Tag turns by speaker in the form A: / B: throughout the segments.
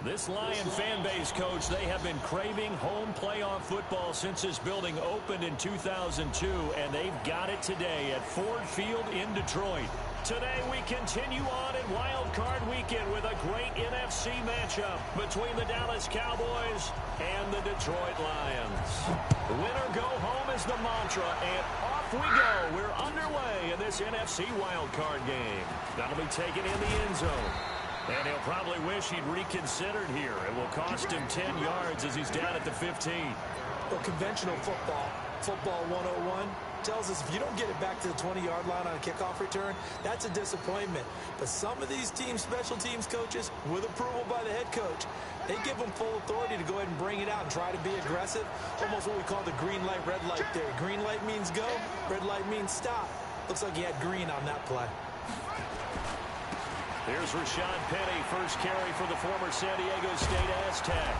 A: This Lion fan base, Coach, they have been craving home playoff football since this building opened in 2002, and they've got it today at Ford Field in Detroit. Today we continue on in Wild Card Weekend with a great NFC matchup between the Dallas Cowboys and the Detroit Lions. Win or go home is the mantra, and off we go. We're underway in this NFC Wild Card game. That'll be taken in the end zone. And he'll probably wish he'd reconsidered here. It will cost him 10 yards as he's down at the 15.
B: Well, conventional football 101, tells us if you don't get it back to the 20-yard line on a kickoff return, that's a disappointment. But some of these teams, special teams coaches, with approval by the head coach, they give them full authority to go ahead and bring it out and try to be aggressive. Almost what we call the green light, red light theory. Green light means go, red light means stop. Looks like he had green on that play.
A: Here's Rashad Penny, first carry for the former San Diego State Aztec.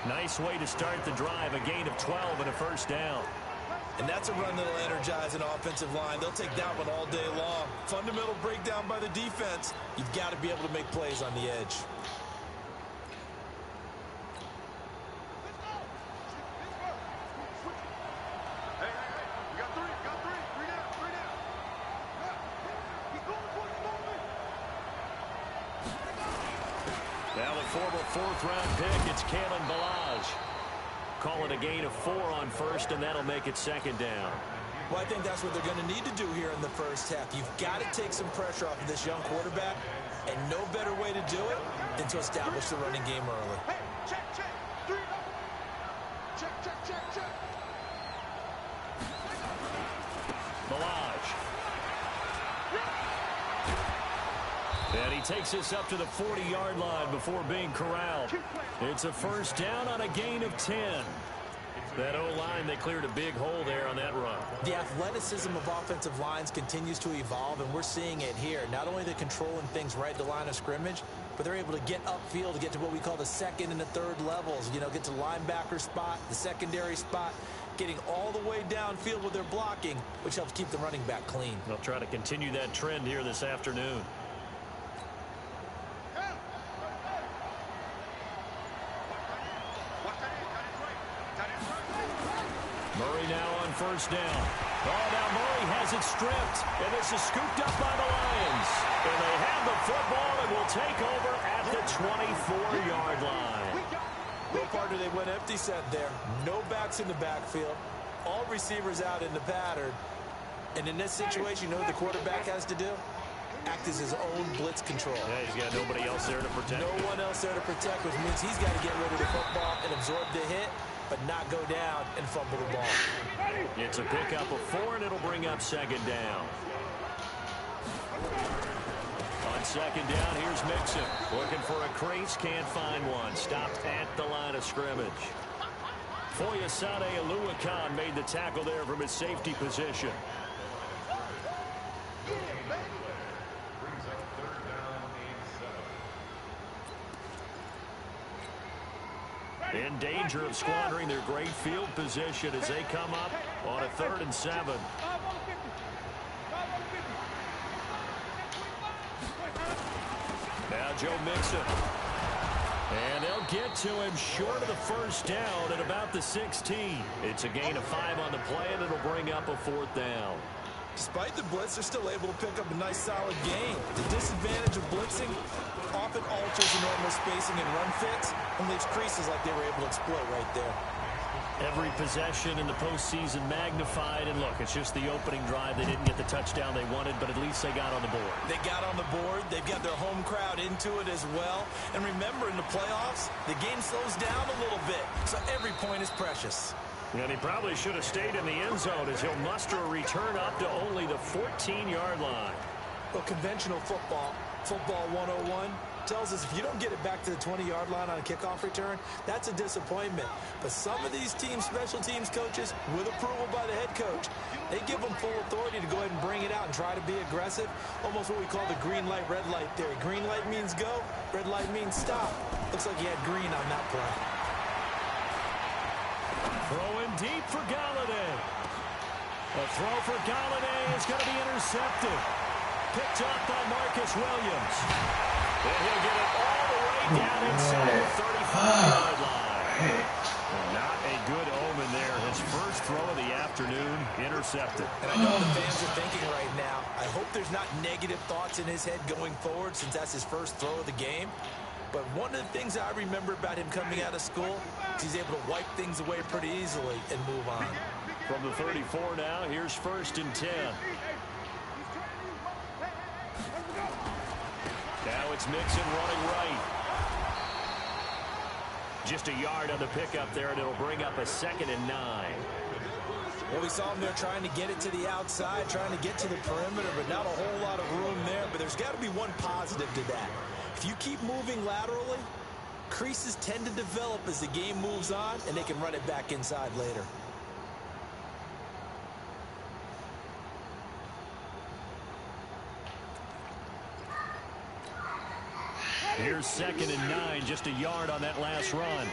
A: Nice way to start the drive, a gain of 12 and a first down.
B: And that's a run that'll energize an offensive line. They'll take that one all day long. Fundamental breakdown by the defense. You've got to be able to make plays on the edge.
A: Now the former fourth-round pick, it's Kalen Ballage. Call it a gain of 4 on first, and that'll make it second down.
B: Well, I think that's what they're going to need to do here in the first half. You've got to take some pressure off of this young quarterback, and no better way to do it than to establish the running game early.
C: Hey, check. 3. Check.
A: Ballage. And he takes this up to the 40-yard line before being corralled. It's a first down on a gain of 10. That O-line, they cleared a big hole there on that run.
B: The athleticism of offensive lines continues to evolve, and we're seeing it here. Not only they're controlling things right at the line of scrimmage, but they're able to get upfield to get to what we call the second and the third levels. You know, get to the linebacker spot, the secondary spot, getting all the way downfield with their blocking, which helps keep the running back clean.
A: They'll try to continue that trend here this afternoon. Murray now on first down. Oh, now Murray has it stripped, and this is scooped up by the Lions. And they have the football and will take over at the 24-yard line.
B: No partner, they went empty set there. No backs in the backfield. All receivers out in the pattern. And in this situation, you know what the quarterback has to do? Act as his own blitz control.
A: Yeah, he's got nobody else there to protect.
B: No one else there to protect, which means he's got to get rid of the football and absorb the hit, but not go down and fumble the ball.
A: It's a pickup of 4, and it'll bring up second down. On second down, here's Mixon. Looking for a crease, can't find one. Stopped at the line of scrimmage. Foyesade Aluakan made the tackle there from his safety position. In danger of squandering their great field position as they come up on a 3rd and 7. Now Joe Mixon. And they'll get to him short of the first down at about the 16. It's a gain of 5 on the play, and it'll bring up a 4th down.
B: Despite the blitz, they're still able to pick up a nice solid gain. The disadvantage of blitzing often alters the normal spacing and run fits and leaves creases like they were able to exploit right there.
A: Every possession in the postseason magnified, and look, it's just the opening drive. They didn't get the touchdown they wanted, but at least they got on the board.
B: They got on the board. They've got their home crowd into it as well. And remember, in the playoffs, the game slows down a little bit, so every point is precious.
A: And he probably should have stayed in the end zone as he'll muster a return up to only the 14-yard line.
B: Well, conventional football 101, tells us if you don't get it back to the 20-yard line on a kickoff return, that's a disappointment. But some of these teams, special teams coaches, with approval by the head coach, they give them full authority to go ahead and bring it out and try to be aggressive. Almost what we call the green light, red light theory. Green light means go, red light means stop. Looks like he had green on that play.
A: Throwing deep for Galladay. A throw for Galladay is going to be intercepted. Picked up by Marcus Williams. And he'll get it all the way down inside the 35-yard line. Not a good omen there. His first throw of the afternoon intercepted.
B: And I know what the fans are thinking right now. I hope there's not negative thoughts in his head going forward since that's his first throw of the game. But one of the things I remember about him coming out of school is he's able to wipe things away pretty easily and move on.
A: From the 34 now, here's 1st and 10. Now it's Mixon running right. Just a yard on the pickup there, and it'll bring up a 2nd and 9.
B: Well, we saw him there trying to get it to the outside, trying to get to the perimeter, but not a whole lot of room there. But there's got to be one positive to that. If you keep moving laterally, creases tend to develop as the game moves on, and they can run it back inside later.
A: Here's 2nd and 9, just a yard on that last run.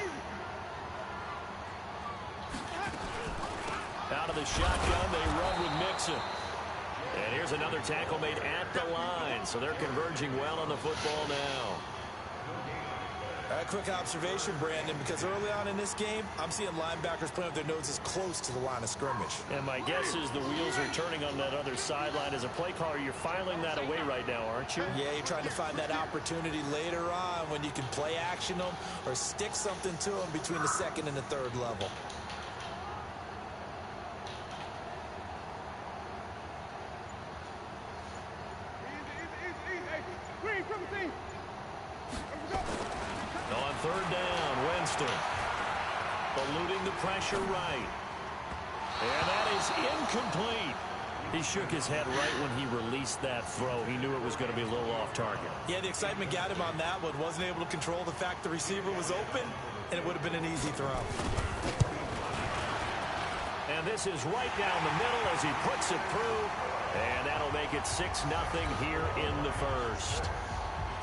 A: Out of the shotgun, they run with Mixon. And here's another tackle made at the line, so they're converging well on the football now.
B: A quick observation, Brandon, because early on in this game, I'm seeing linebackers putting up their noses close to the line of scrimmage.
A: And my guess is the wheels are turning on that other sideline. As a play caller, you're filing that away right now, aren't you?
B: Yeah, you're trying to find that opportunity later on when you can play action them or stick something to them between the 2nd and the 3rd level.
A: On 3rd down, Winston. Eluding the pressure right. And that is incomplete. He shook his head right when he released that throw. He knew it was going to be a little off target.
B: Yeah, the excitement got him on that one. Wasn't able to control the fact the receiver was open, and it would have been an easy throw.
A: And this is right down the middle as he puts it through. And that'll make it 6-0 here in the 1st.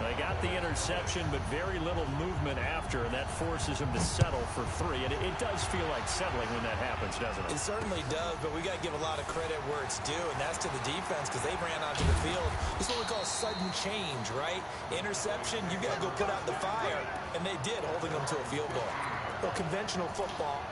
A: They got the interception, but very little movement after, and that forces him to settle for 3. And it does feel like settling when that happens, doesn't it?
B: It certainly does, but we got to give a lot of credit where it's due, and that's to the defense because they ran onto the field. This is what we call sudden change, right? Interception, you got to go put out the fire, and they did, holding them to a field goal. Well, conventional football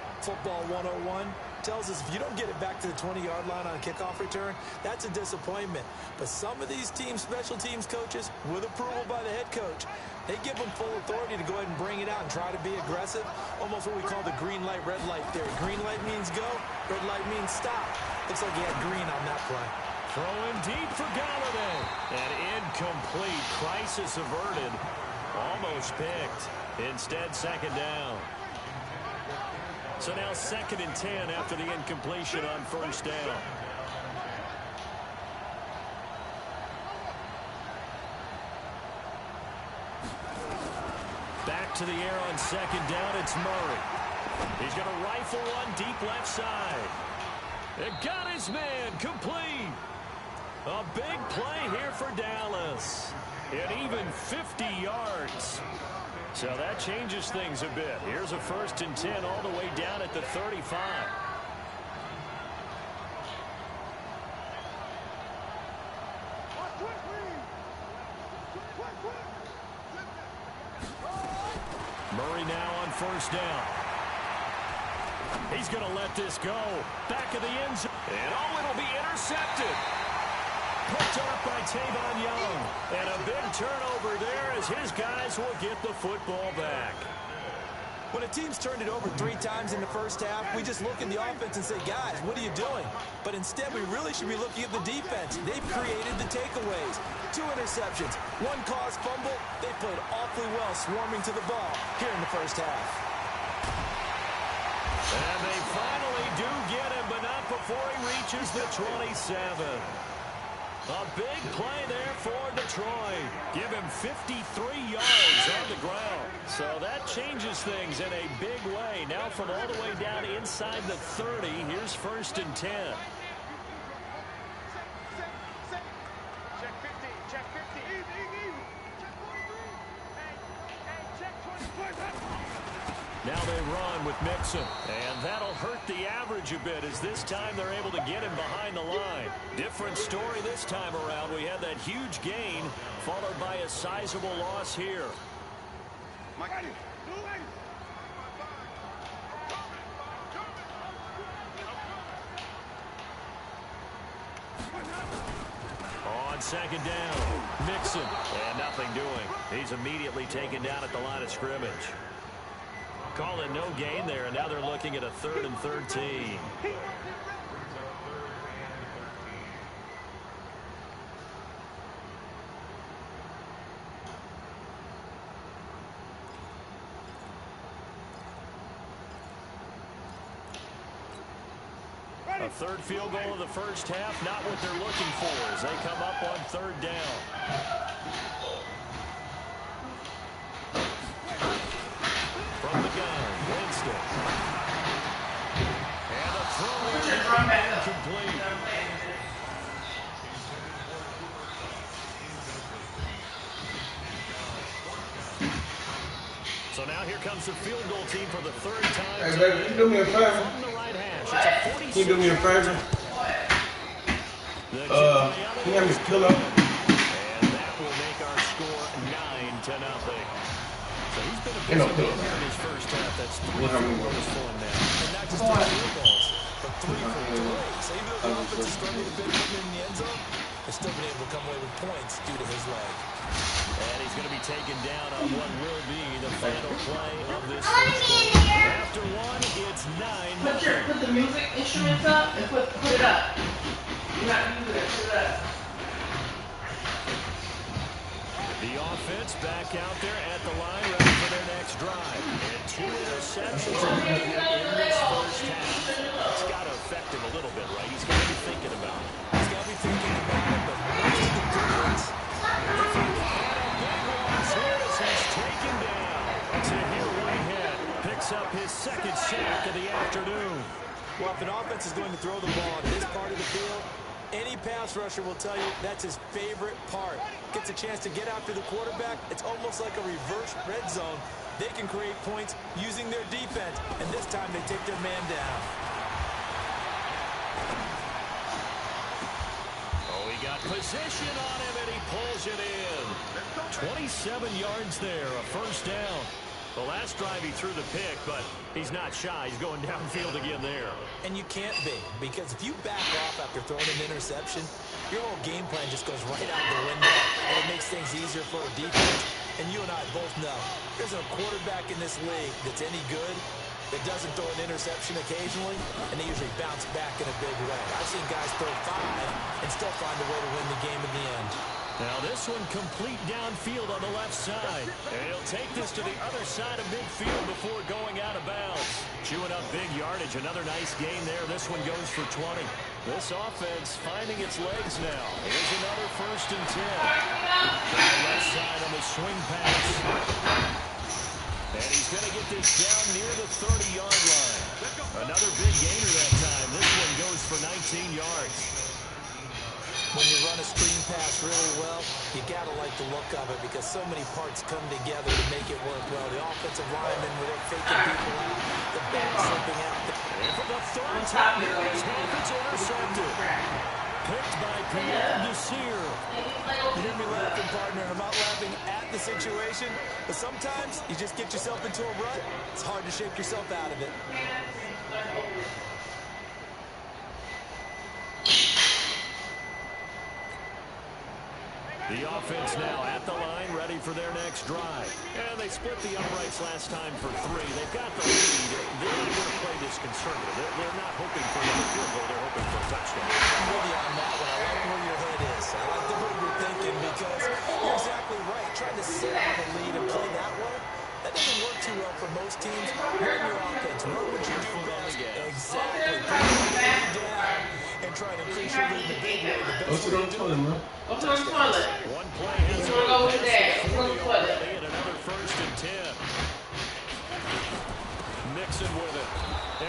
B: 101, tells us if you don't get it back to the 20-yard line on a kickoff return, that's a disappointment. But some of these teams, special teams coaches, with approval by the head coach, they give them full authority to go ahead and bring it out and try to be aggressive. Almost what we call the green light, red light theory. Green light means go, red light means stop. Looks like he had green on that play.
A: Throwing deep for Galladay. And incomplete. Crisis averted. Almost picked. Instead, 2nd down. So now 2nd and 10 after the incompletion on 1st down. Back to the air on 2nd down, it's Murray. He's going to rifle one deep left side. It got his man complete. A big play here for Dallas. And even 50 yards. So that changes things a bit. Here's a 1st and 10 all the way down at the 35. Murray now on 1st down. He's going to let this go. Back of the end zone. And it'll be intercepted. Picked up by Tavon Young. And a big turnover there as his guys will get the football back.
B: When a team's turned it over 3 times in the first half, we just look at the offense and say, guys, what are you doing? But instead, we really should be looking at the defense. They've created the takeaways. 2 interceptions, 1 caused fumble. They played awfully well swarming to the ball here in the first half.
A: And they finally do get him, but not before he reaches the 27. A big play there for Detroit. Give him 53 yards on the ground. So that changes things in a big way. Now from all the way down inside the 30, here's 1st and 10.
C: Check 50, check 50. Check 43. Check 20.
A: Now they run with Mixon, and that'll hurt the average a bit as this time they're able to get him behind the line. Different story this time around. We had that huge gain followed by a sizable loss here. On second down, Mixon, and nothing doing. He's immediately taken down at the line of scrimmage. Call it no gain there, and now they're looking at a 3rd and 13. A third field goal of the first half, not what they're looking for as they come up on 3rd down. From the gun, Winston. And a throw complete. So now here comes the field goal team for the 3rd time.
D: Hey, baby, can you do me a favor?
A: From the right hash. It's a 46.
D: Can you do me a favor? Can you have me pillow?
A: And that will make our score 9-0. So he's been a busy man in his first half. That's 3 field goals for him now.
B: And not just 3 field goals, but 3 for 3. So even though the offense is struggling a bit putting in the end zone, they're still been able to come away with points due to his leg.
A: And he's going to be taken down on what will be the final play of this first quarter. After one, it's 9-0.
E: Put the music instruments up and put it up. You're not using it. Put it up.
A: The offense back out there at the line, ready for their next drive. And 2 interceptions in this first half. It's got to affect him a little bit, right? He's got to be thinking about it.
B: He's got to be thinking about it, but most of the difference, if he had a big loss here as he's taken down.
A: To hear Whitehead picks up his 2nd sack of the afternoon.
B: Well, if an offense is going to throw the ball in this part of the field, any pass rusher will tell you that's his favorite part. Gets a chance to get after the quarterback. It's almost like a reverse red zone. They can create points using their defense, and this time they take their man down.
A: Oh, he got position on him, and he pulls it in. 27 yards there, a first down. The last drive he threw the pick, but he's not shy. He's going downfield again there.
B: And you can't be, because if you back off after throwing an interception, your whole game plan just goes right out the window, and it makes things easier for a defense. And you and I both know, there's a quarterback in this league that's any good that doesn't throw an interception occasionally, and they usually bounce back in a big way. I've seen guys throw 5 and still find a way to win the game in the end.
A: Now this one complete downfield on the left side. And he'll take this to the other side of midfield before going out of bounds. Chewing up big yardage. Another nice gain there. This one goes for 20. This offense finding its legs now. Here's another 1st and 10. On the left side on the swing pass. And he's going to get this down near the 30-yard line. Another big gainer that time. This one goes for 19 yards.
B: When you run a screen pass really well, you got to like the look of it because so many parts come together to make it work well. The offensive linemen, where they're faking people out, the back slipping out.
A: And for the 3rd time, it's intercepted. Picked by Pierre Desir.
B: You hear me laughing, partner, and I'm not laughing at the situation, but sometimes you just get yourself into a rut. It's hard to shake yourself out of it.
A: The offense now at the line, ready for their next drive. And they split the uprights last time for 3. They've got the lead. They're not going to play this conservative. They're not hoping for another field goal. They're hoping for a touchdown.
B: I'm with you on that one. I like where your head is. I like the way you're thinking because you're exactly right. Trying to sit on the lead and play that way, that doesn't work too well for most teams. Run your offense. Run what you do best. Exactly. Put your lead down and try to increase your lead in the big way. The best way to do it.
E: Go to the toilet.
A: One play has
E: You want to go with that? Go to the toilet.
A: and another 1st and 10. Mixon with it.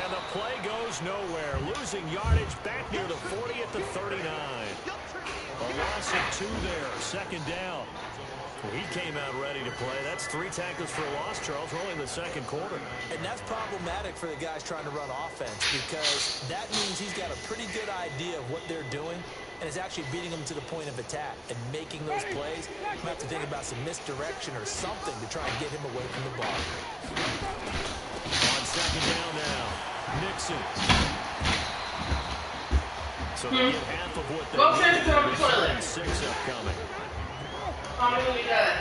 A: And the play goes nowhere. Losing yardage back near the 40 at the 39. A loss of 2 there. 2nd down. Well, he came out ready to play. That's 3 tackles for a loss, Charles. We're only in the second quarter.
B: And that's problematic for the guys trying to run offense because that means he's got a pretty good idea of what they're doing and is actually beating them to the point of attack and making those plays. You might have to think about some misdirection or something to try and get him away from the ball.
A: On second down now, Nixon. So they get half of what they need. There's 6 upcoming.
E: How many we got?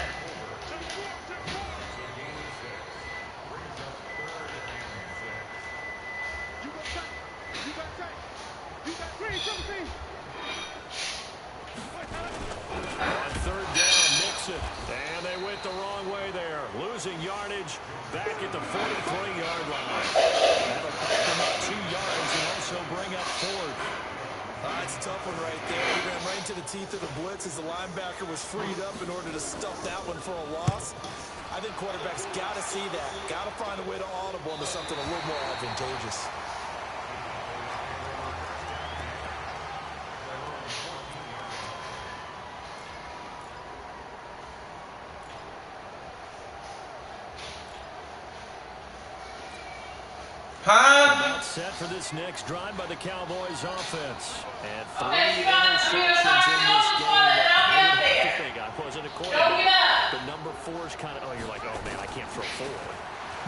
A: On third down, Nixon. And they went the wrong way there. Losing yardage back at the 43-yard line. That'll put them up 2 yards and also bring up 4th.
B: That's a tough one right there. He ran right into the teeth of the blitz as the linebacker was freed up in order to stuff that one for a loss. I think quarterbacks got to see that. Got to find a way to audible into something a little more advantageous.
A: About set for this next drive by the Cowboys offense. And 3 interceptions in this game. I would have to think I wasn't a quarterback. But number 4 is kind of, oh, you're like, oh, man, I can't throw 4.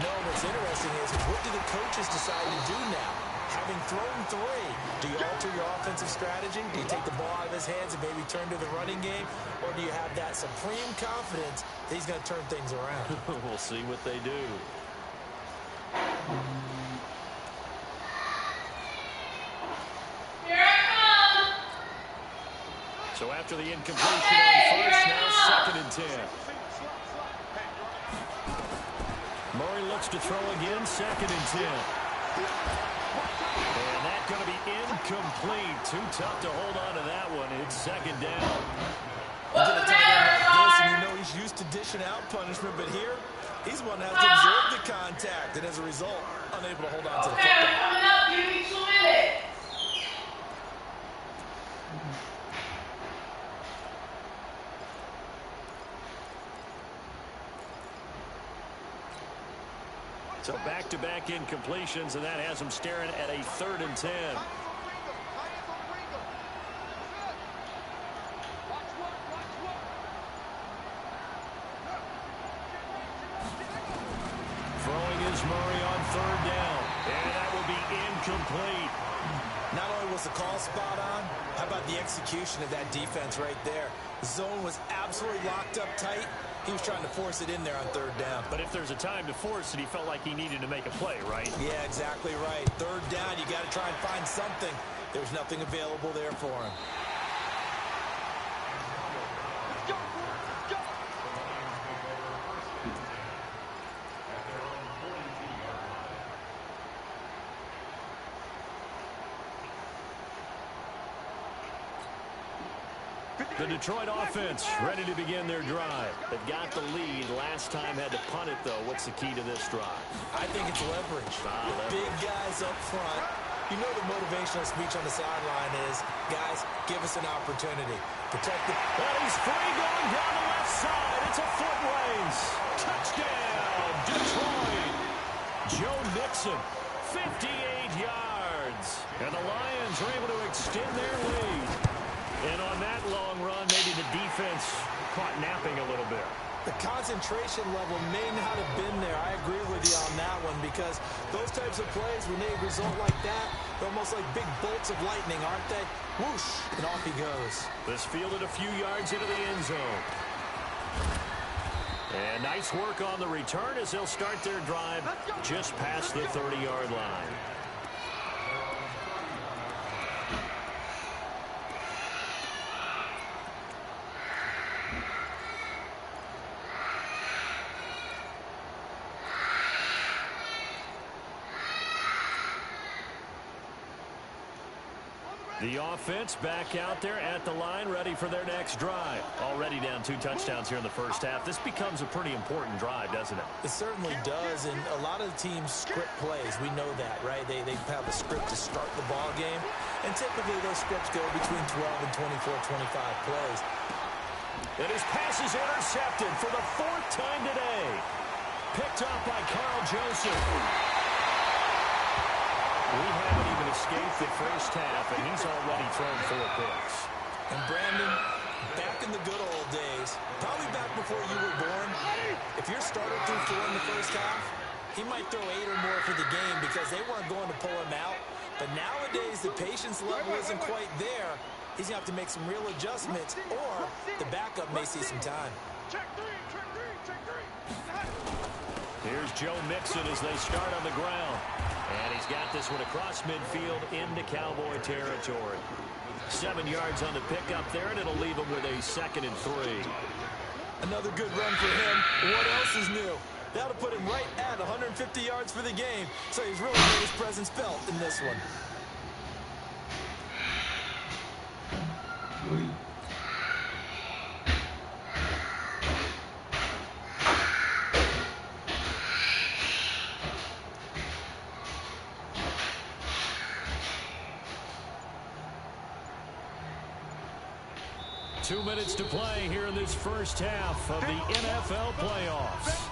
B: No, what's interesting is what do the coaches decide to do now? Having thrown 3, do you alter your offensive strategy? Do you take the ball out of his hands and maybe turn to the running game? Or do you have that supreme confidence that he's going to turn things around?
A: We'll see what they do. So after the incompletion on first, now 2nd and 10. Murray looks to throw again, 2nd and 10. And that's going to be incomplete. Too tough to hold on to that one. It's 2nd down.
B: You get a tight end like this, and you know he's used to dishing out punishment, but here, he's the one that has to absorb the contact, and as a result, unable to hold on to the football.
E: Coming up, give me 2 minutes.
A: So back-to-back incompletions, and that has him staring at a 3rd and 10. Throwing is Murray on 3rd down, and that will be incomplete.
B: Not only was the call spot on, how about the execution of that defense right there? The zone was absolutely locked up tight. He was trying to force it in there on 3rd down.
A: But if there's a time to force it, he felt like he needed to make a play, right?
B: Yeah, exactly right. 3rd down, you got to try and find something. There's nothing available there for him.
A: The Detroit offense ready to begin their drive. They've got the lead. Last time had to punt it, though. What's the key to this drive?
B: I think it's leverage.
A: Leverage.
B: Big guys up front. You know the motivational speech on the sideline is, guys, give us an opportunity. Protect it.
A: Well, he's free going down the left side. It's a foot race. Touchdown, Detroit. Joe Mixon, 58 yards. And the Lions are able to extend their lead. And on that long run, maybe the defense caught napping a little bit.
B: The concentration level may not have been there. I agree with you on that one because those types of plays, when they result like that, they're almost like big bolts of lightning, aren't they? Whoosh, and off he goes.
A: This fielded a few yards into the end zone. And nice work on the return as they'll start their drive just past the 30-yard line. The offense back out there at the line, ready for their next drive. Already down 2 touchdowns here in the first half. This becomes a pretty important drive, doesn't it?
B: It certainly does, and a lot of the teams script plays. We know that, right? They have a script to start the ball game, and typically those scripts go between 12 and 24, 25 plays.
A: And his pass is intercepted for the 4th time today. Picked off by Carl Joseph. We haven't even escaped the first half, and he's already thrown 4 picks.
B: And Brandon, back in the good old days, probably back before you were born, if your starter threw 4 in the first half, he might throw 8 or more for the game because they weren't going to pull him out. But nowadays, the patience level isn't quite there. He's going to have to make some real adjustments, or the backup may see some time.
C: Check three, check three, check three.
A: Here's Joe Mixon as they start on the ground. And he's got this one across midfield into Cowboy territory. 7 yards on the pickup there, and it'll leave him with a 2nd and 3.
B: Another good run for him. What else is new? That'll put him right at 150 yards for the game, so he's really made his presence felt in this one.
A: 2 minutes to play here in this first half of the NFL playoffs.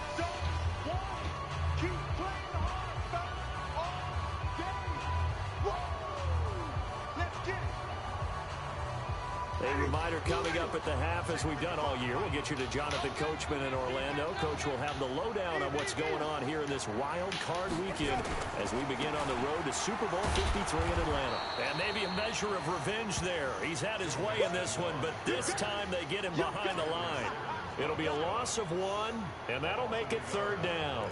A: A reminder coming up at the half, as we've done all year. We'll get you to Jonathan Coachman in Orlando. Coach will have the lowdown on what's going on here in this wild card weekend as we begin on the road to Super Bowl 53 in Atlanta. And maybe a measure of revenge there. He's had his way in this one, but this time they get him behind the line. It'll be a loss of 1, and that'll make it 3rd down.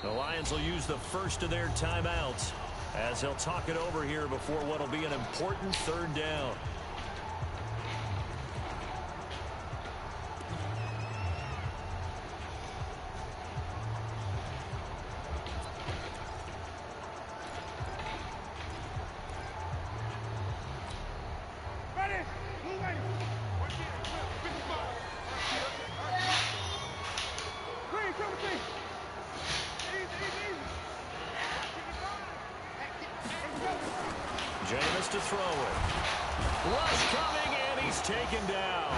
A: The Lions will use the first of their timeouts as they'll talk it over here before what will be an important 3rd down. Jameis to throw it. Rush coming, and he's taken down.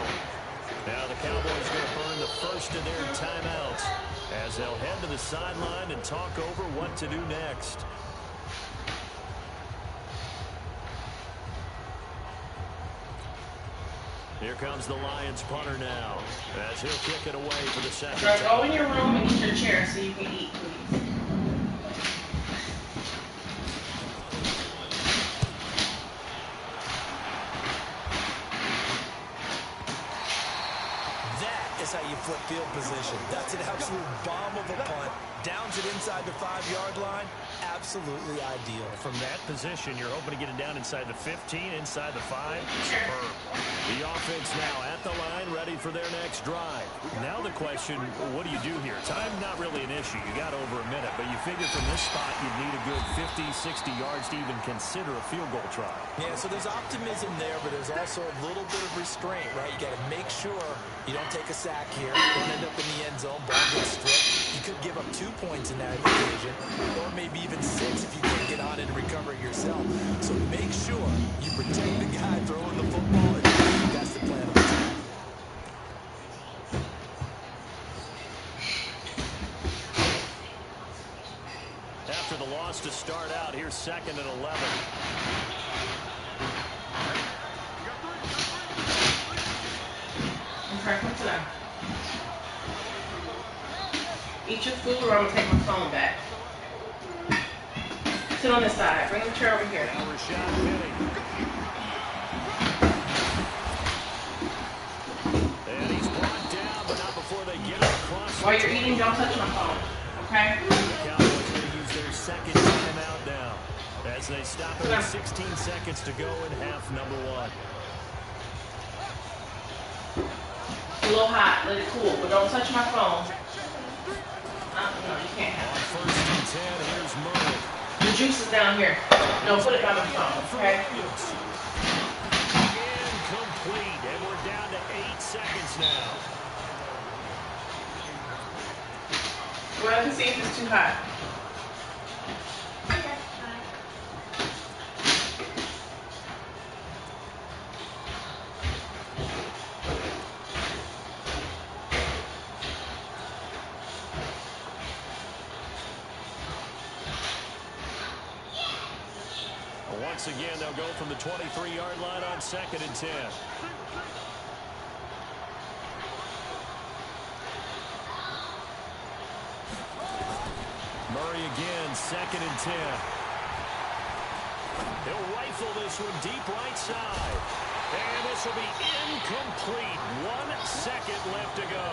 A: Now the Cowboys going to burn the first of their timeouts as they'll head to the sideline and talk over what to do next. Here comes the Lions punter now as he'll kick it away for the 2nd time.
E: Go in your room and get your chair so you can eat, please.
B: How you flip field position. That's an absolute bomb of a punt. Downs it inside the 5-yard line. Absolutely ideal.
A: From that position, you're hoping to get it down inside the 15, inside the 5. Superb. The offense now at the line, ready for their next drive. Now the question, what do you do here? Time not really an issue. You got over a minute, but you figure from this spot you'd need a good 50, 60 yards to even consider a field goal try.
B: Yeah, so there's optimism there, but there's also a little bit of restraint, right? You got to make sure you don't take a sack here. Don't end up in the end zone. Ball gets stripped. You could give up 2 points in that occasion, or maybe even 6 if you can't get on it and recover it yourself. So make sure you protect the guy throwing the football, and that's the plan of the team.
A: After the loss to start out, here's 2nd and 11.
E: Okay, come to them. Eat your food or I'm going to take my phone back. Sit on this side. Bring the chair over here.
A: And he's brought down, but not before they get it across.
E: While you're eating, don't touch my phone. Okay?
A: The Cowboys going to use their 2nd timeout now. As they stop it with 16 seconds to go in half number one.
E: It's a little hot. Let it cool, but don't touch my phone. No, you can't have
A: it. On first and 10, here's Murray.
E: The juice is down here. No, put it by my phone, okay?
A: Incomplete, and we're down to 8 seconds now.
E: Well, I can see if it's too hot.
A: Once again, they'll go from the 23-yard line on second and 10. Murray again, second and 10. He'll rifle this one deep right side. And this will be incomplete. 1 second left to go.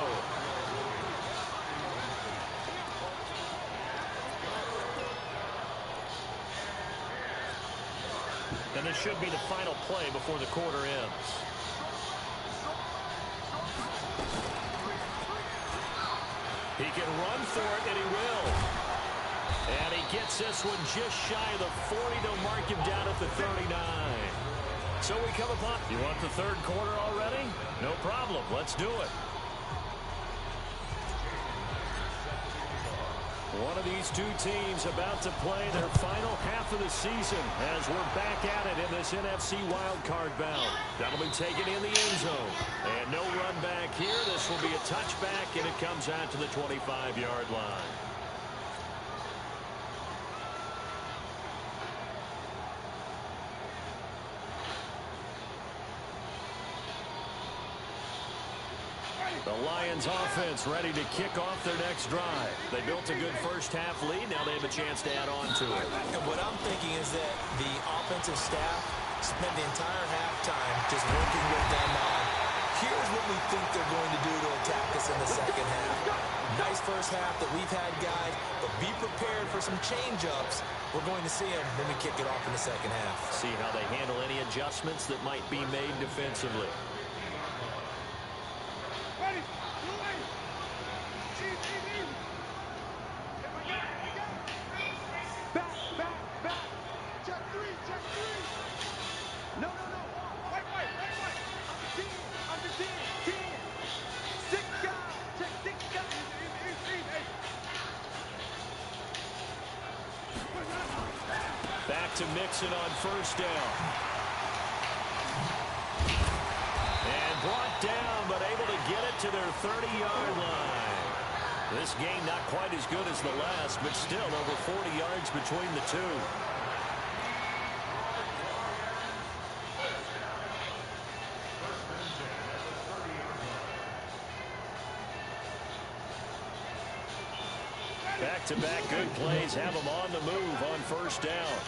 A: And this should be the final play before the quarter ends. He can run for it, and he will. And he gets this one just shy of the 40. They'll mark him down at the 39. So we come upon... You want the third quarter already? No problem. Let's do it. One of these two teams about to play their final half of the season as we're back at it in this NFC wildcard bout. That'll be taken in the end zone. And no run back here. This will be a touchback, and it comes out to the 25-yard line. The Lions offense ready to kick off their next drive. They built a good first half lead. Now they have a chance to add on to it.
B: And what I'm thinking is that the offensive staff spent the entire halftime just working with them on, here's what we think they're going to do to attack us in the second half. Nice first half that we've had, guys, but be prepared for some change-ups. We're going to see them when we kick it off in the second half.
A: See how they handle any adjustments that might be made defensively. Back to Mixon on first down. And brought down, but able to get it to their 30-yard line. This game not quite as good as the last, but still over 40 yards between the two. Back-to-back good plays have them on the move on first down.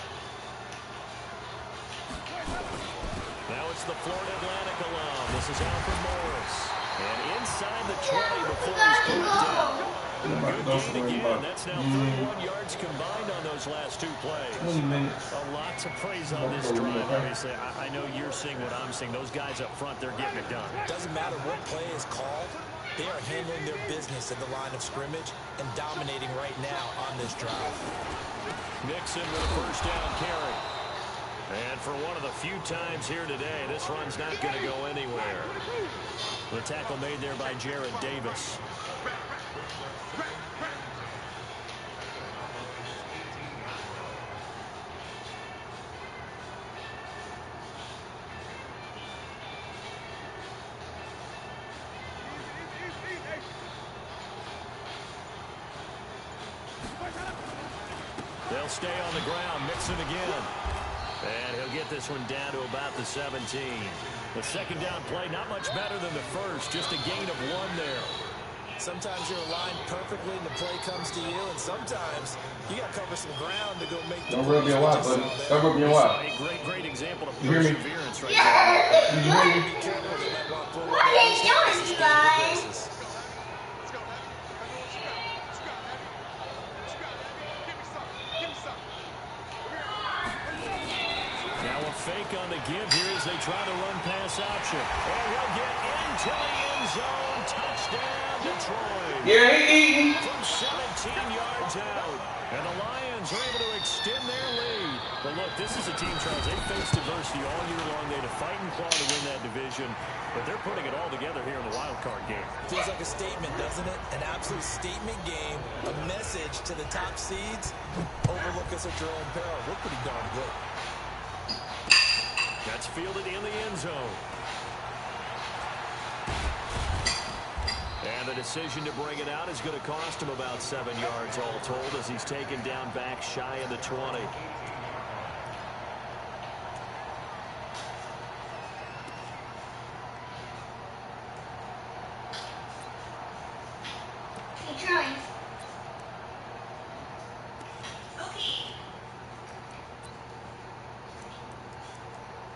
A: Now it's the Florida Atlantic alum. This is Alfred Morris. And inside the 20 before he's brought down. Good gain again. That's now 31 yards combined on those last two plays. A lot to praise on this drive, obviously. I know you're seeing what I'm seeing. Those guys up front, they're getting it done.
B: Doesn't matter what play is called. They are handling their business at the line of scrimmage and dominating right now on this drive.
A: Mixon with a first down carry. And for one of the few times here today, this run's not going to go anywhere. The tackle made there by Jared Davis. They'll stay on the ground. Mixon again. And he'll get this one down to about the 17. The second down play, not much better than the first. Just a gain of 1 there.
B: Sometimes you're aligned perfectly and the play comes to you, and sometimes you got to cover some ground to go make the play.
D: Don't rub me a lot, buddy. Don't rub me a lot.
A: A great example of
D: You hear me?
A: perseverance right
D: You hear me?
B: Be careful. They might want to pull
F: What are you doing, you guys?
A: fake on the give here as they try to run pass option. And he'll get into the end zone. Touchdown, Detroit.
D: Yeah,
A: From 17 yards out. And the Lions are able to extend their lead. But look, this is a team, Charles, they faced adversity all year long. They had to fight and claw to win that division. But they're putting it all together here in the wild card game.
B: Feels like a statement, doesn't it? An absolute statement game. A message to the top seeds. Overlook us at your own peril. We're pretty darn good.
A: That's fielded in the end zone. And the decision to bring it out is going to cost him about 7 yards all told as he's taken down back shy of the 20.
F: Keep trying.
G: Okay.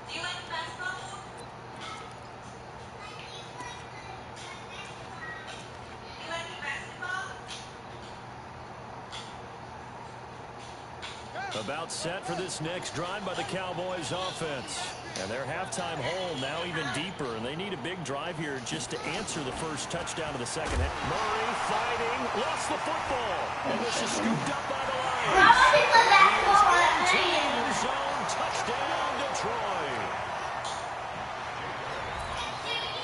G: Do you like basketball? You like basketball?
A: About set for this next drive by the Cowboys offense. And their halftime hole now even deeper, and they need a big drive here just to answer the first touchdown of the second half. Murray fighting, lost the football, and this is scooped up by the Lions.
F: Probably play basketball at
A: Into the
F: night.
A: end zone, touchdown Detroit.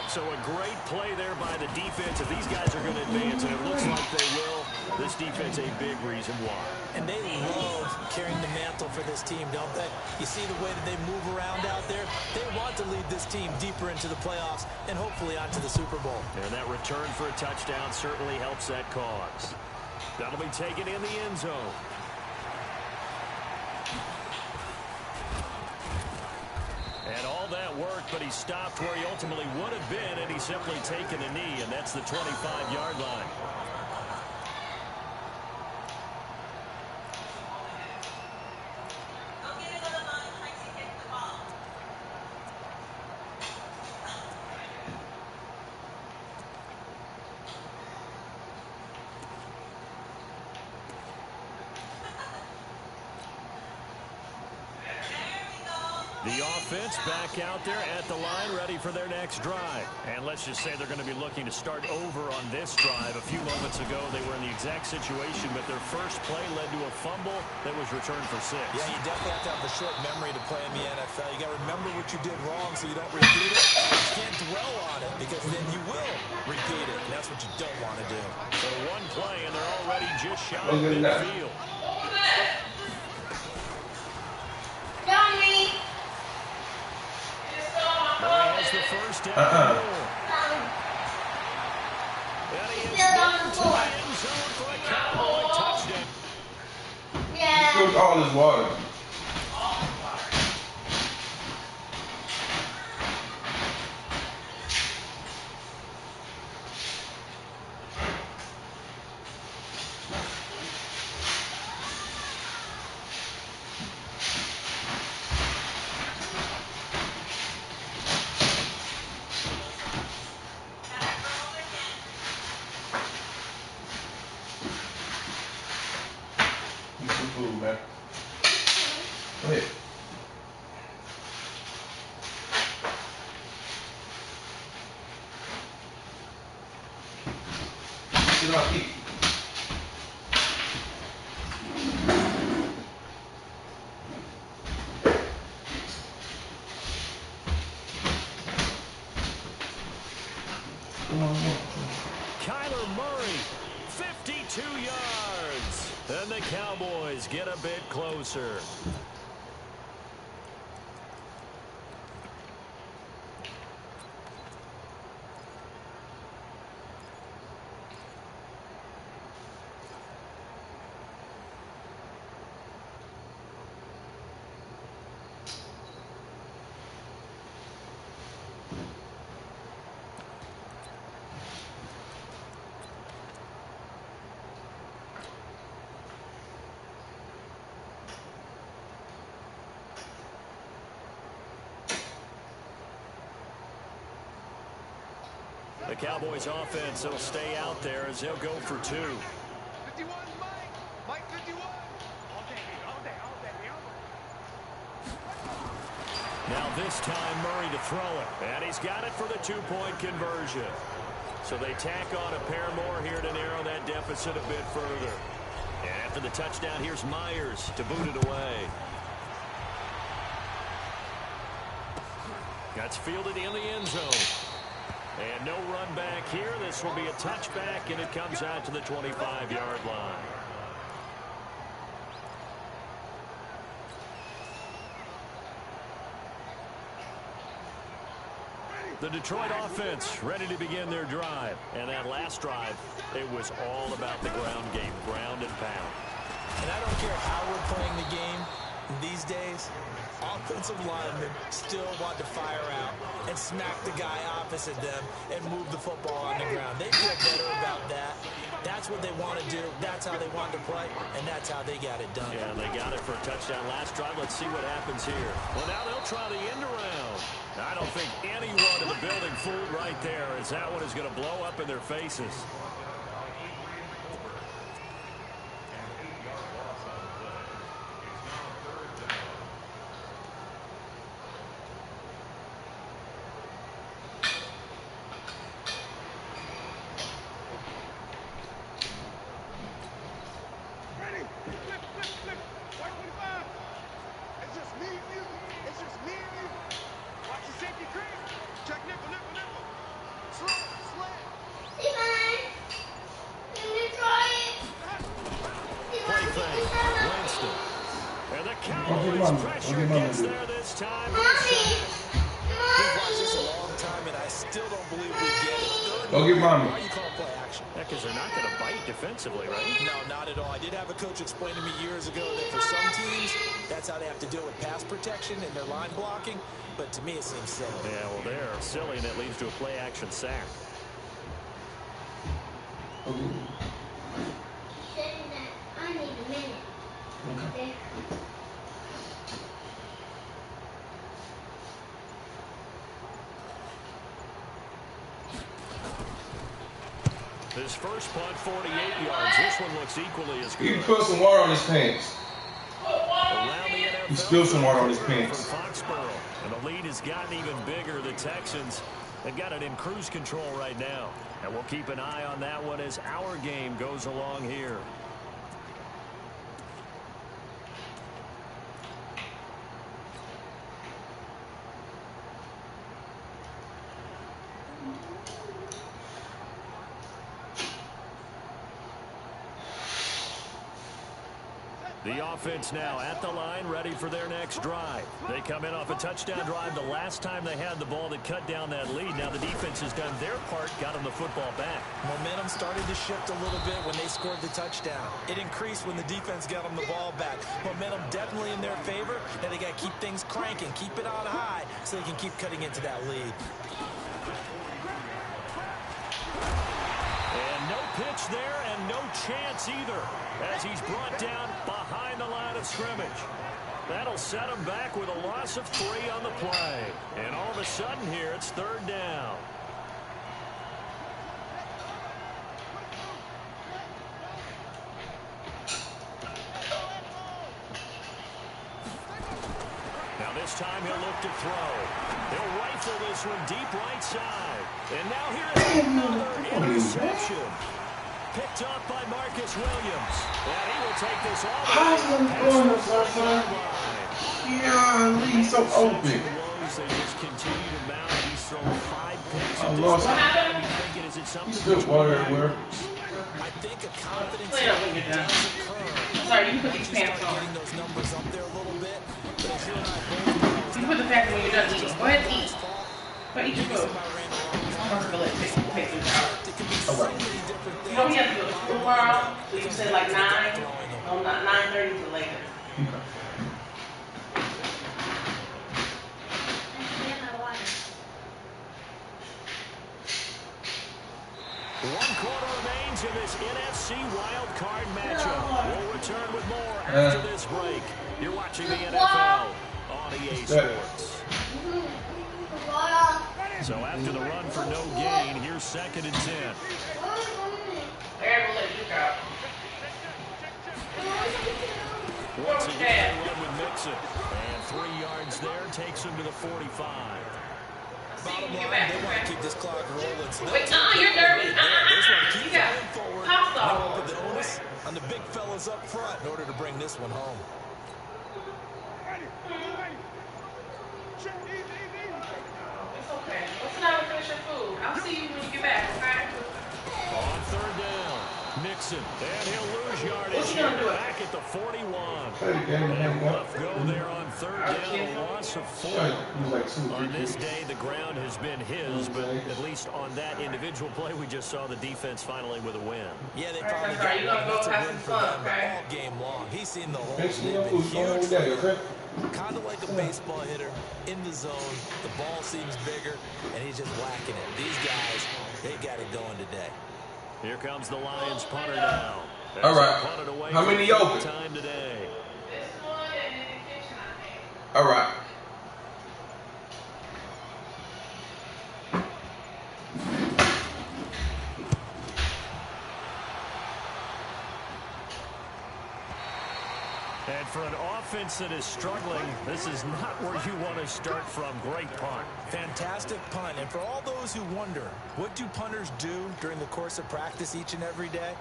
A: So a great play there by the defense. If these guys are going to advance, and it looks like they will, this defense a big reason why.
B: And they love carrying the mantle for this team, don't they? You see the way that they move around out there? They want to lead this team deeper into the playoffs and hopefully onto the Super Bowl.
A: And that return for a touchdown certainly helps that cause. That'll be taken in the end zone. And all that work, but he stopped where he ultimately would have been, and he's simply taken a knee, and that's the 25-yard line.
G: Don't get into the line trying to hit the ball.
A: The offense back out there at the line, ready for their next drive. And let's just say they're going to be looking to start over on this drive. A few moments ago, they were in the exact situation, but their first play led to a fumble that was returned for 6.
B: Yeah, you definitely have to have the short memory to play in the NFL. You got to remember what you did wrong so you don't repeat it. You can't dwell on it because then you will repeat it, and that's what you don't want to do.
A: So one play, and they're already just shy of
D: Look at that.
A: midfield.
F: Johnny.
A: Murray has the first down. And he is
F: Still on the
A: into
F: floor.
A: the end zone for a Cowboy touchdown.
F: Yeah.
D: Spilled all his water. Eat some food, man. Go ahead. Sit down, eat. Come on, come on.
A: Kyler Murray, 52 yards. And the Cowboys get a bit closer. The Cowboys offense will stay out there as they'll go for 2.
C: 51, Mike. Mike 51. All day, all day, all day, all day.
A: Now this time Murray to throw it. And he's got it for the two-point conversion. So they tack on a pair more here to narrow that deficit a bit further. And after the touchdown, here's Myers to boot it away. That's fielded in the end zone. And no run back here. This will be a touchback, and it comes out to the 25-yard line. The Detroit offense ready to begin their drive. And that last drive, it was all about the ground game, ground and pound.
B: And I don't care how we're playing the game these days, offensive linemen still want to fire out and smack the guy opposite them and move the football on the ground. They feel better about that. That's what they want to do. That's how they want to play, and that's how they got it done.
A: Yeah, they got it for a touchdown last drive. Let's see what happens here. Well, now they'll try the end around. I don't think anyone in the building fooled right there, as that one is going to blow up in their faces.
D: Go get mommy.
B: Why you call play action?
A: Because they're not going to bite defensively, right?
B: No, not at all. I did have a coach explain to me years ago that for some teams, that's how they have to deal with pass protection and their line blocking. But to me, it seems silly.
A: Yeah, well, they're silly, and it leads to a play action sack.
F: Saying that I need a minute. Okay.
A: His first punt, 48 yards. This one looks equally as good.
D: He put some water on his pants.
A: Around the NFL,
D: He spilled some water on his pants.
A: From Foxborough. And the lead has gotten even bigger. The Texans, they've got it in cruise control right now. And we'll keep an eye on that one as our game goes along here. The offense now at the line, ready for their next drive. They come in off a touchdown drive the last time they had the ball that cut down that lead. Now the defense has done their part, got them the football back.
B: Momentum started to shift a little bit when they scored the touchdown. It increased when the defense got them the ball back. Momentum definitely in their favor. Now they got to keep things cranking, keep it on high so they can keep cutting into that lead.
A: And no pitch there and no chance either as he's brought down behind the line of scrimmage. That'll set him back with a loss of 3 on the play. And all of a sudden here, it's third down. Now this time he'll look to throw. He'll rifle this one deep right side. And now here's another interception. Picked up by Marcus Williams. And he will take this all the way past the line.
D: Yeah, he's so open.
A: They just continue to mount. He's thrown 5 picks.
D: I lost. He's good water everywhere.
B: I think a confidence
E: Clean up when you're done. Sorry, you can put these pants on.
B: getting those numbers up there a little bit. But as you and I both know,
E: You can put the pants on when you're done eating. Go ahead and eat. Go eat your food. I'm going to take this out. You know, we have to do it tomorrow. We can say like 9. No, not 9:30 to later.
A: One quarter remains in this NFC wild card matchup. We'll return with more after this break. You're watching the NFL on EA Sports. So after the run for no gain, here's 2nd and 10.
E: Aaron will let you go.
A: Once again, run with Mixon. And 3 yards there takes him to the 45.
B: Bottom line, they want to keep this clock rolling. So
E: Wait, you're nervous.
B: they just want to keep
E: You got
B: going forward.
E: hostile.
B: Put the onus on the big fellas up front in order to bring this one home.
E: It's okay. What's the matter? Finish your food. I'll see you when you get back, okay?
A: On third down, Nixon, and he'll lose yardage
E: What's he
A: here
E: gonna do?
A: back at the 41.
D: And
A: Left go there on third down, a loss of 4. On this day, the ground has been his, but at least on that individual play, we just saw the defense finally with a win.
B: Yeah, they
E: All right,
B: finally
E: that's right.
B: got
E: You're
B: one.
E: gonna go
B: That's a
E: have
B: win
E: some
B: for
E: fun,
B: them
E: okay?
B: all game long. He's seen the holes.
D: Next thing
B: They've
D: you
B: been
D: know,
B: huge.
D: daddy, okay?
B: Kind of like a baseball hitter in the zone. The ball seems bigger, and he's just whacking it. These guys, they got it going today.
A: Here comes the Lions punter now.
D: All right.
A: Punted away
D: How
A: for
D: many
A: the third
D: open?
A: time today.
E: This one and in the kitchen, I think.
D: All right.
A: And for an offense that is struggling, this is not where you want to start from. Great punt.
B: Fantastic punt. And for all those who wonder, what do punters do during the course of practice each and every day?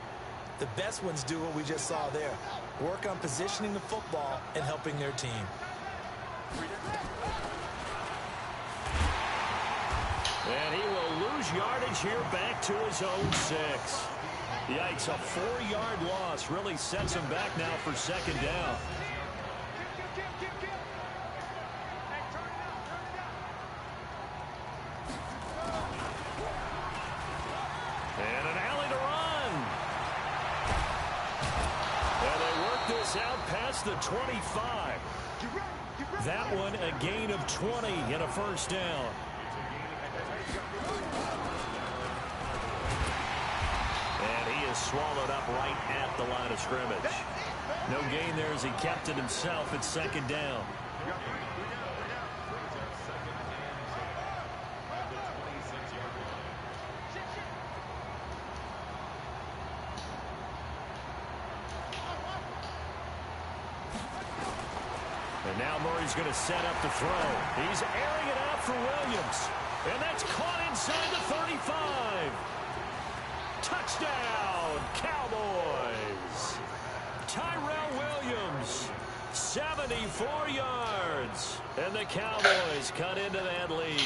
B: The best ones do what we just saw there. Work on positioning the football and helping their team.
A: And he will lose yardage here back to his own 6. Yikes, a 4-yard loss really sets him back now for second down. And an alley to run. And they work this out past the 25. That one a gain of 20 and a first down. And he is swallowed up right at the line of scrimmage. No gain there as he kept it himself at second down. And now Murray's going to set up to throw. He's airing it out for Williams. And that's caught inside the 35. Touchdown, Cowboys. Tyrell Williams, 74 yards. And the Cowboys cut into that lead.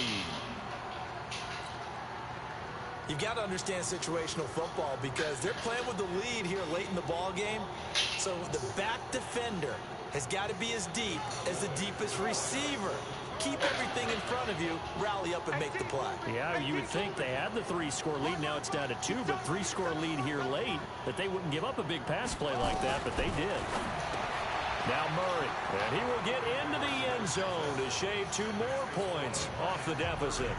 B: You've got to understand situational football because they're playing with the lead here late in the ball game. So the back defender has got to be as deep as the deepest receiver. Keep everything in front of you, rally up and make the play.
A: Yeah, you would think they had the 3-score lead. Now it's down to 2, but 3-score lead here late, that they wouldn't give up a big pass play like that, but they did. Now Murray, and he will get into the end zone to shave 2 more points off the deficit.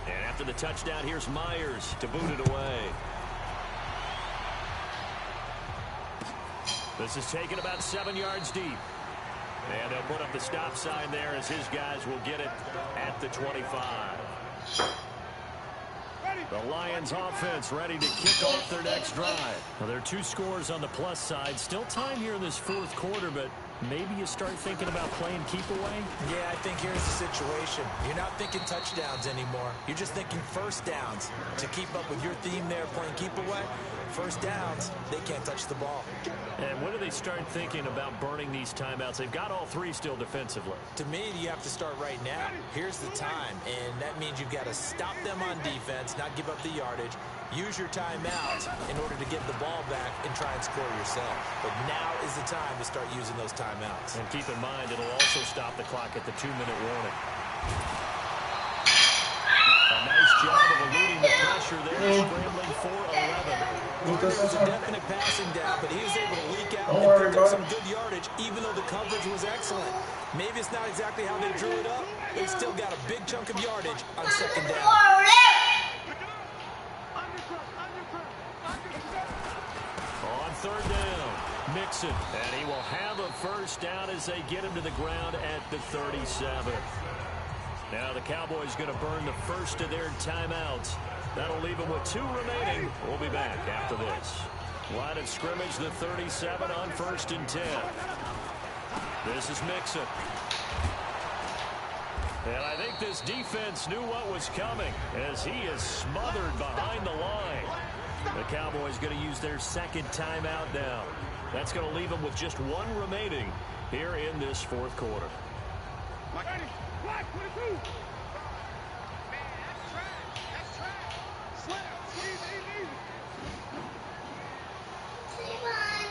A: And after the touchdown, here's Myers to boot it away. This is taken about 7 yards deep. And they'll put up the stop sign there as his guys will get it at the 25. The Lions offense ready to kick off their next drive. Now, there are 2 scores on the plus side. Still time here in this 4th quarter, but maybe you start thinking about playing keep away?
B: Yeah, I think here's the situation. You're not thinking touchdowns anymore. You're just thinking first downs. To keep up with your theme there, playing keep away, first downs, they can't touch the ball.
A: And when do they start thinking about burning these timeouts? They've got all 3 still defensively.
B: To me, you have to start right now. Here's the time, and that means you've got to stop them on defense, not give up the yardage, use your timeout in order to get the ball back and try and score yourself. But now is the time to start using those timeouts.
A: And keep in mind, it'll also stop the clock at the 2-minute warning. A nice job of eluding the pressure there, scrambling for 11.
B: It was a definite passing down, but he was able to leak out
D: Don't worry
B: and pick up
D: about
B: some good yardage, even though the coverage was excellent. Maybe it's not exactly how they drew it up, but he still got a big chunk of yardage on second down.
A: On third down, Nixon, and he will have a first down as they get him to the ground at the 37. Now the Cowboys going to burn the first of their timeouts. That'll leave them with 2 remaining. We'll be back after this. Line of scrimmage, the 37 on 1st and 10. This is Mixon. And I think this defense knew what was coming as he is smothered behind the line. The Cowboys going to use their second timeout now. That's going to leave them with just one remaining here in this fourth quarter.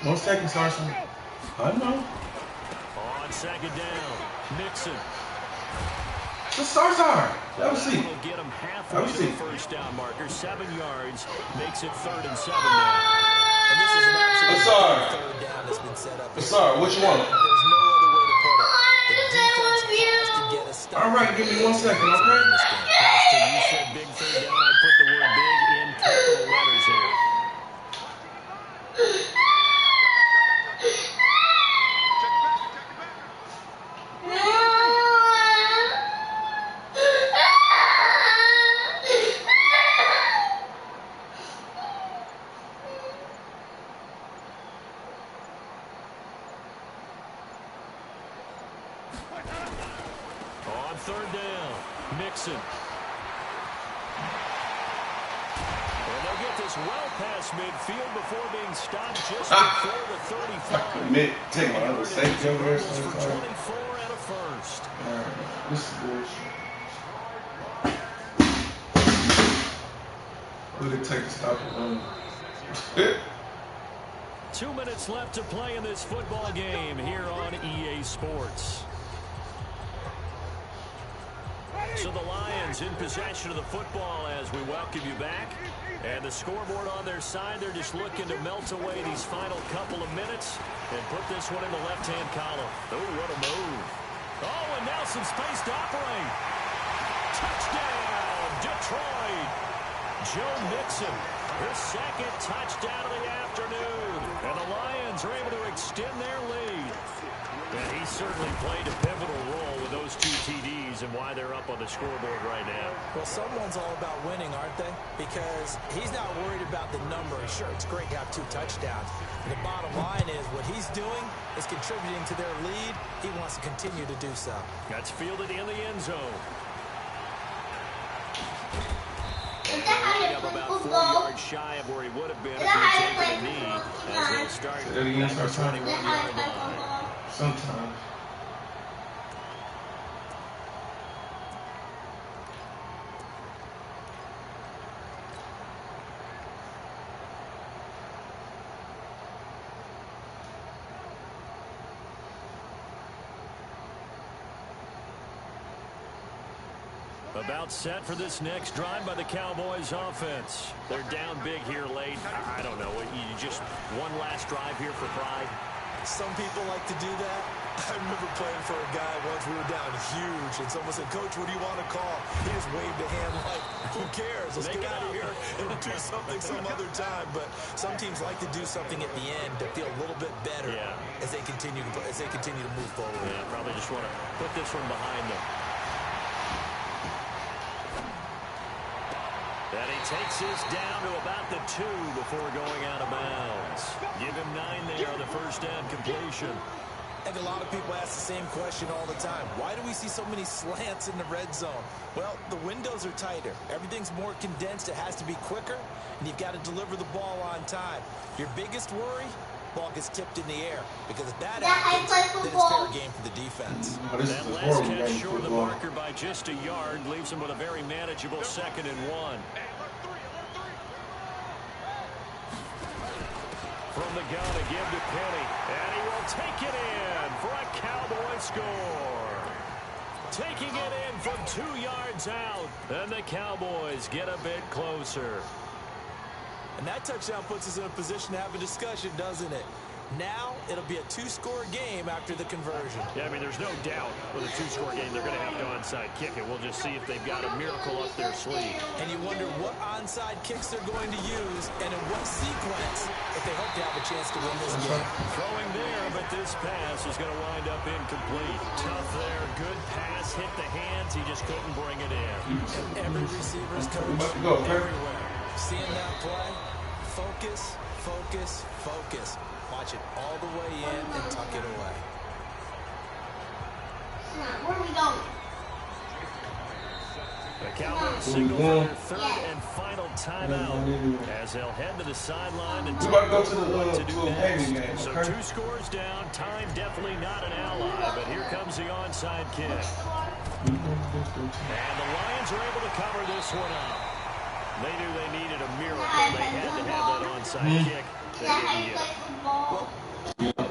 D: One second, Sarson. I know.
A: On second down, Mixon.
D: The Sarsar. That was see.
A: Will get him halfway to the first down marker. 7 yards makes it 3rd and 7 now.
B: And this is an absolute third down that's been set up.
D: Sorry, what you want?
B: There's no other way to put it. The defense has to get a stop.
D: All right, give me 1 second, okay?
A: Pastor, you said big third down. I put the word big in capital letters here. On third down, Mixon. And they'll get this well past midfield before being stopped just before the 35.
D: Take my other safety over there.
A: For 24 and a first.
D: All right, this is bullshit. Look at take the stop and run.
A: 2 minutes left to play in this football game here on EA Sports. So the Lions in possession of the football as we welcome you back. And the scoreboard on their side, they're just looking to melt away these final couple of minutes and put this one in the left-hand column. Oh, what a move. Oh, and now some space to operate. Touchdown, Detroit. Joe Mixon, his second touchdown of the afternoon. And the Lions are able to extend their lead. And he certainly played a pivotal role with those 2 TDs and why they're up on the scoreboard right now.
B: Well, someone's all about winning, aren't they? Because he's not worried about the number. Sure, it's great to have 2 touchdowns. And the bottom line is what he's doing is contributing to their lead. He wants to continue to do so.
A: That's fielded in the end zone. Up about 4 yards shy of where he would have been if he had taken a knee as he'll start at the 21-yard line.
D: Sometimes.
A: About set for this next drive by the Cowboys offense. They're down big here late. I don't know. You just one last drive here for pride.
B: Some people like to do that. I remember playing for a guy once. We were down huge, and someone said, "Coach, what do you want to call?" He just waved a hand like, "Who cares? Let's get out of here and do something some other time." But some teams like to do something at the end to feel a little bit better as they continue to move forward.
A: Yeah, probably just want to put this one behind them. And he takes this down to about the 2 before going out of bounds. Give him 9 there on the first down completion.
B: And a lot of people ask the same question all the time. Why do we see so many slants in the red zone? Well, the windows are tighter. Everything's more condensed. It has to be quicker, and you've got to deliver the ball on time. Your biggest worry? Ball gets tipped in the air, because if that happens, then it's fair game for the defense.
A: That last catch short of the marker by just a yard leaves him with a very manageable 2nd and 1. From the gun, a give to Penny, and he will take it in for a Cowboy score. Taking it in from 2 yards out, and the Cowboys get a bit closer.
B: And that touchdown puts us in a position to have a discussion, doesn't it? Now, it'll be a 2-score game after the conversion.
A: Yeah, I mean, there's no doubt with a 2-score game they're going to have to onside kick it. We'll just see if they've got a miracle up their sleeve.
B: And you wonder what onside kicks they're going to use and in what sequence if they hope to have a chance to win this game.
A: Throwing there, but this pass is going to wind up incomplete. Tough there, good pass, hit the hands. He just couldn't bring it in.
B: And every receiver's coach everywhere. Seeing that play, focus, focus, focus. Watch it all the way in and tuck it away.
F: Where are we going?
A: The Cowboys signal for their third and final timeout as they'll head to the sideline and
D: We about to go to
A: what to do
D: a
A: next.
D: Haven game,
A: So
D: okay?
A: 2 scores down. Time definitely not an ally, but here comes the onside kick. And the Lions are able to cover this one up. They knew they needed a miracle. They had to have that onside kick. They didn't get it.